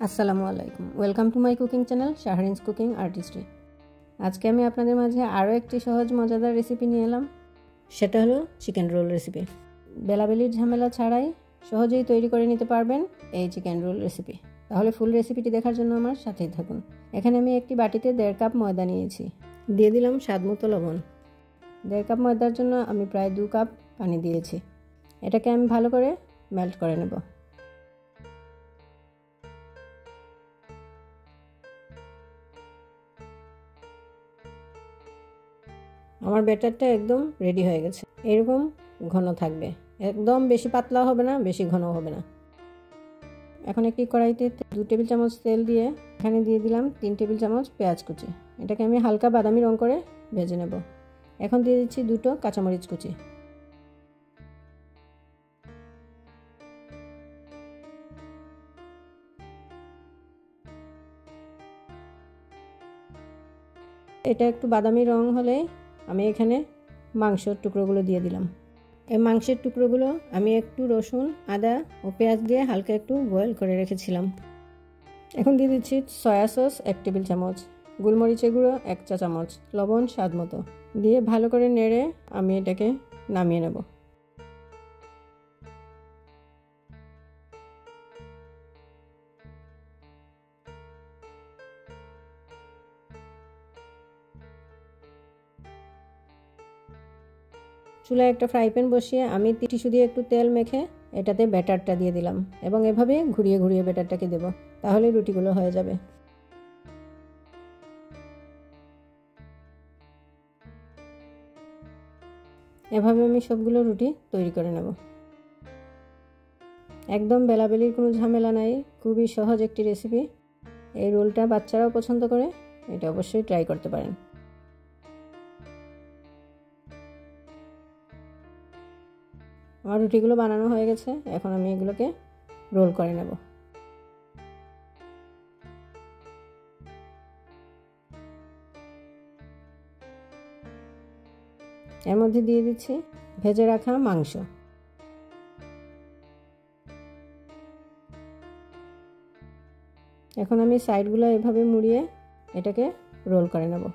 আসসালামু আলাইকুম, welcome to my cooking channel Shahrin's cooking artistry. আজকে আমি আপনাদের মাঝে আরও একটি সহজ মজাদার রেসিপি নিয়ে এলাম। সেটা হলো চিকেন রোল রেসিপি। বেলাবেলির ঝামেলা ছাড়াই সহজেই তৈরি করে নিতে পারবেন এই চিকেন রোল রেসিপি। তাহলে ফুল রেসিপিটি দেখার জন্য আমার সাথেই থাকুন। এখানে আমি একটি বাটিতে 1.5 কাপ ময়দা নিয়েছি, দিয়ে দিলাম স্বাদমতো লবণ। 1.5 কাপ ময়দার জন্য আমি প্রায় 2 কাপ পানি দিয়েছি। এটাকে আমি ভালো করে মেল্ট করে নেব। আমার ব্যাটারটা একদম রেডি হয়ে গেছে। এরকম ঘন থাকবে, একদম বেশি পাতলা হবে না, বেশি ঘন হবে না। এখন একটি কড়াইতে 2 টেবিল চামচ তেল দিয়ে এখানে দিয়ে দিলাম 3 টেবিল চামচ পেঁয়াজ কুচি। এটাকে আমি হালকা বাদামি রং করে ভেজে নেব। এখন দিয়ে দিচ্ছি 2টো কাঁচামরিচ কুচি। এটা একটু বাদামি রং হলে আমি এখানে মাংসের টুকরোগুলো দিয়ে দিলাম। এই মাংসের টুকরোগুলো আমি একটু রসুন, আদা ও পেঁয়াজ দিয়ে হালকা একটু বয়েল করে রেখেছিলাম। এখন দিয়ে দিচ্ছি সয়া সস 1 টেবিল চামচ, গোলমরিচের গুঁড়ো 1 চা চামচ, লবণ স্বাদ মতো দিয়ে ভালো করে নেড়ে আমি এটাকে নামিয়ে নেব। চুলায় একটা ফ্রাই প্যান বসিয়ে আমি টিস্যু দিয়ে একটু তেল মেখে এটাতে ব্যাটারটা দিয়ে দিলাম এবং এভাবে ঘুরিয়ে ঘুরিয়ে ব্যাটারটাকে দেব, তাহলে রুটিগুলো হয়ে যাবে। এভাবে আমি সবগুলো রুটি তৈরি করে নেব। একদম বেলাবেলির কোনো ঝামেলা নাই, খুবই সহজ একটি রেসিপি। এই রোলটা বাচ্চারাও পছন্দ করে, এটা অবশ্যই ট্রাই করতে পারেন। আমার রুটিগুলো বানানো হয়ে গেছে, এখন আমি এগুলোকে রোল করে নেব। এর মধ্যে দিয়ে দিচ্ছি ভেজে রাখা মাংস। এখন আমি সাইডগুলো এভাবে মুড়িয়ে এটাকে রোল করে নেব।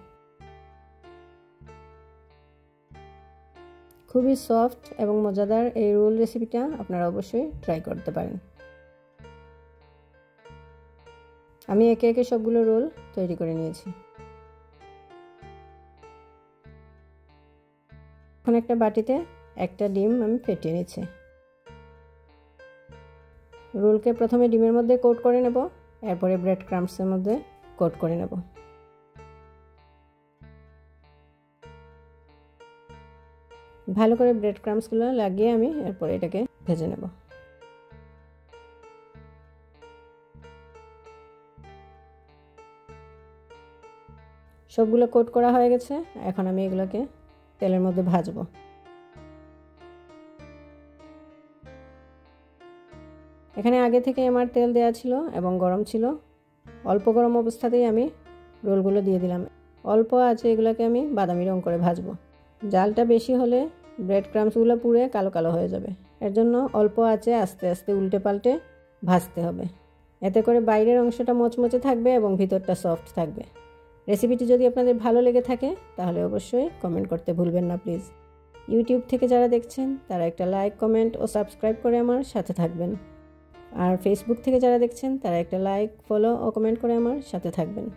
খুবই সফট এবং মজাদার এই রোল রেসিপিটা আপনারা অবশ্যই ট্রাই করতে পারেন। আমি একে একে সবগুলো রোল তৈরি করে নিয়েছি। এখন একটা বাটিতে একটা ডিম আমি ফেটিয়ে নিচ্ছি। রোলকে প্রথমে ডিমের মধ্যে কোট করে নেব, এরপরে ব্রেড ক্রাম্বসের মধ্যে কোট করে নেব। ভালো করে ব্রেড ক্রাম্বসগুলো লাগিয়ে আমি এরপরে এটাকে ভেজে নেব। সবগুলো কোট করা হয়ে গেছে, এখন আমি এগুলোকে তেলের মধ্যে ভাজবো। এখানে আগে থেকে আমার তেল দেওয়া ছিল এবং গরম ছিল। অল্প গরম অবস্থাতেই আমি রোলগুলো দিয়ে দিলাম। অল্প আছে এগুলোকে আমি বাদামি রং করে ভাজবো। জালটা বেশি হলে ব্রেড ক্রাম্বসগুলো পুড়ে কালো কালো হয়ে যাবে, এর জন্য অল্প আছে আস্তে আস্তে উল্টে পাল্টে ভাজতে হবে। এতে করে বাইরের অংশটা মচমচে থাকবে এবং ভিতরটা সফট থাকবে। রেসিপিটি যদি আপনাদের ভালো লেগে থাকে তাহলে অবশ্যই কমেন্ট করতে ভুলবেন না প্লিজ। ইউটিউব থেকে যারা দেখছেন তারা একটা লাইক, কমেন্ট ও সাবস্ক্রাইব করে আমার সাথে থাকবেন। আর ফেসবুক থেকে যারা দেখছেন তারা একটা লাইক, ফলো ও কমেন্ট করে আমার সাথে থাকবেন।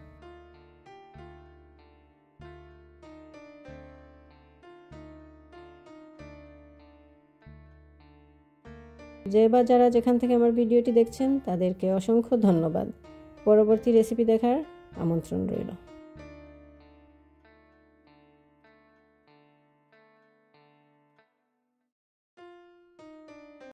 যে বা যারা যেখান থেকে আমার ভিডিওটি দেখছেন তাদেরকে অসংখ্য ধন্যবাদ। পরবর্তী রেসিপি দেখার আমন্ত্রণ রইল।